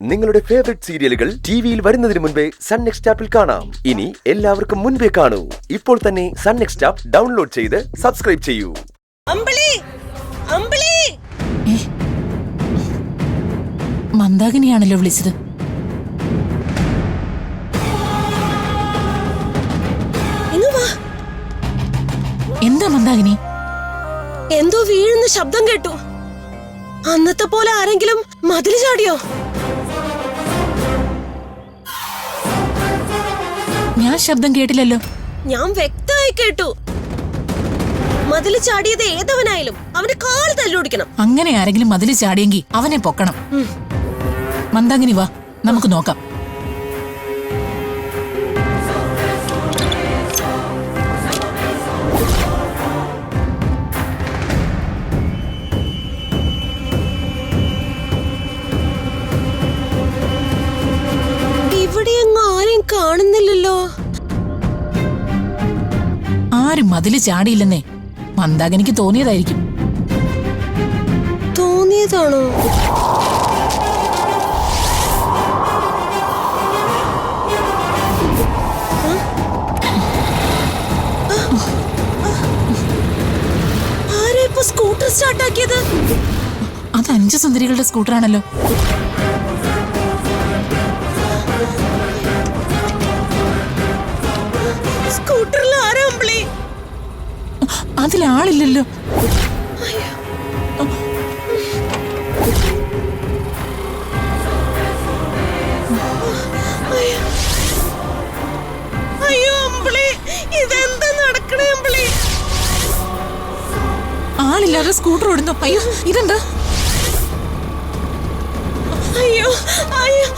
നിങ്ങളുടെ ഫേവറേറ്റ് സീരിയലുകൾ ടിവിയിൽ വരുന്നതിന് മുൻപേ സൺ നെക്സ്റ്റ് ആപ്പിൽ കാണാം. ഇനി എല്ലാവർക്കും മുൻപേ കാണൂ. ഇപ്പോൾ തന്നെ സൺ നെക്സ്റ്റ് ആപ്പ് ഡൗൺലോഡ് ചെയ്ത് സബ്സ്ക്രൈബ് ചെയ്യൂ. മന്ദാകിനിയാണല്ലോ വിളിച്ചത്. എന്താ മന്ദാകിനി? എന്തോ വീഴുന്ന ശബ്ദം കേട്ടു. അന്നത്തെ പോലെ ആരെങ്കിലും മതിൽ ചാടിയോ? ഞാൻ ശബ്ദം കേട്ടില്ലല്ലോ. ഞാൻ വ്യക്തമായി കേട്ടു. മതിൽ ചാടിയത് ഏതവനായാലും അവന്റെ കാല് തല്ലുപിടിക്കണം. അങ്ങനെ ആരെങ്കിലും മതിൽ ചാടിയെങ്കിൽ അവനെ പൊക്കണം. മന്ദാകിനി വാ, നമുക്ക് നോക്കാം. ഇവിടെയെങ്ങും ആരെയും കാണുന്നില്ലല്ലോ. ആരും മതില് ചാടിയില്ലെന്നേ മന്ദാകിനിക്ക് തോന്നിയതായിരിക്കും. തോന്നിയതാണോ? ആരാ ഇപ്പൊ സ്കൂട്ടർ സ്റ്റാർട്ടാക്കിയത്? അത് 5 സുന്ദരികളുടെ സ്കൂട്ടറാണല്ലോ. സ്കൂട്ടറിൽ ആരാ അമ്പിളി? അതിലാളില്ലല്ലോ. അയ്യോ അമ്പിളി, ഇതെന്താ നടക്കണേ അമ്പിളി? ആളില്ലാതെ സ്കൂട്ടർ ഓടുന്നു. അയ്യോ, ഇതെന്താ? അയ്യോ അയ്യോ